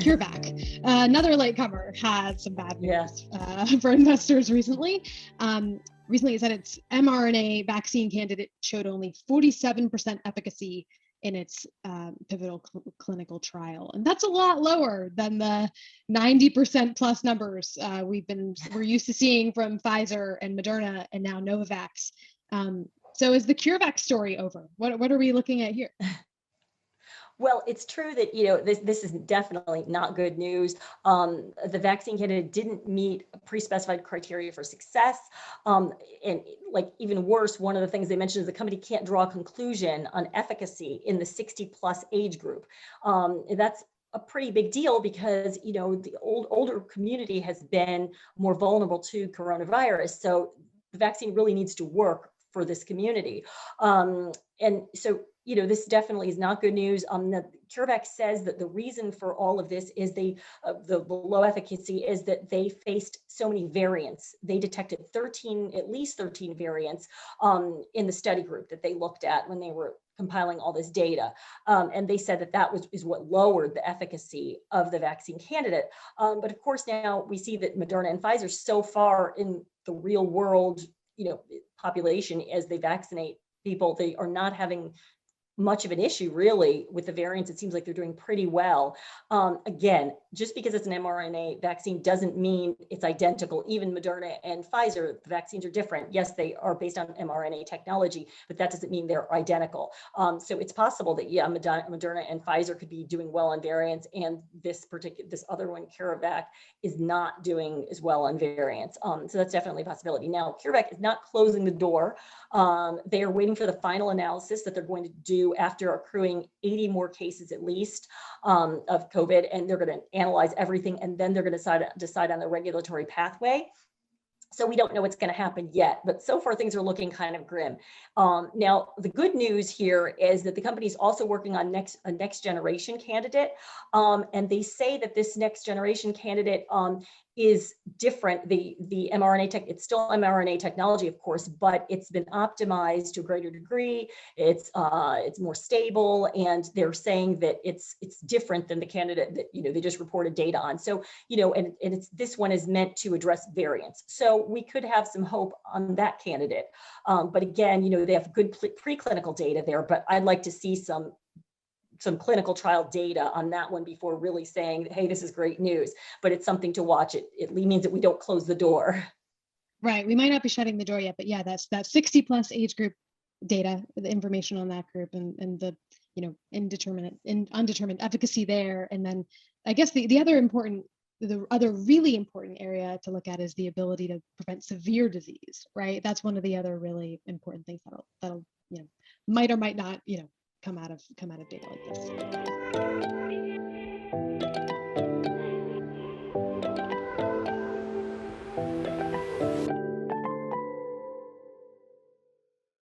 CureVac, another latecomer, had some bad news for investors recently. Recently, it said its mRNA vaccine candidate showed only 47% efficacy in its pivotal clinical trial, and that's a lot lower than the 90% plus numbers we're used to seeing from Pfizer and Moderna, and now Novavax. So, is the CureVac story over? What are we looking at here? Well, it's true that, this is definitely not good news. The vaccine candidate didn't meet pre-specified criteria for success. And like even worse, one of the things they mentioned is the company can't draw a conclusion on efficacy in the 60 plus age group. And that's a pretty big deal because, the older community has been more vulnerable to coronavirus. So the vaccine really needs to work for this community. And so, this definitely is not good news. The CureVac says that the reason for all of this is the low efficacy is that they faced so many variants. They detected at least 13 variants in the study group that they looked at when they were compiling all this data. And they said that is what lowered the efficacy of the vaccine candidate. But of course, now we see that Moderna and Pfizer so far in the real world, population as they vaccinate people, they are not having much of an issue really with the variants. It seems like they're doing pretty well. Again, just because it's an mRNA vaccine doesn't mean it's identical. Even Moderna and Pfizer, the vaccines are different. Yes, they are based on mRNA technology, but that doesn't mean they're identical. So it's possible that Moderna and Pfizer could be doing well on variants, and this other one, CureVac, is not doing as well on variants. So that's definitely a possibility. Now, CureVac is not closing the door. They are waiting for the final analysis that they're going to do after accruing 80 more cases at least of COVID, and they're going to analyze everything, and then they're going to decide on the regulatory pathway. So we don't know what's going to happen yet, but so far things are looking kind of grim. Now, the good news here is that the company is also working on a next generation candidate, and they say that this next generation candidate is different. The mRNA tech, it's still mRNA technology, of course, but it's been optimized to a greater degree. It's more stable, and they're saying that it's different than the candidate that they just reported data on. So and this one is meant to address variants. So we could have some hope on that candidate. But again, they have good preclinical data there. But I'd like to see some clinical trial data on that one before really saying, hey, this is great news, but it's something to watch. It means that we don't close the door. Right. We might not be shutting the door yet, but yeah, that's that 60+ age group data, the information on that group, and the undetermined efficacy there. And then I guess the other really important area to look at is the ability to prevent severe disease, right? That's one of the other really important things that'll might or might not come out of data like this.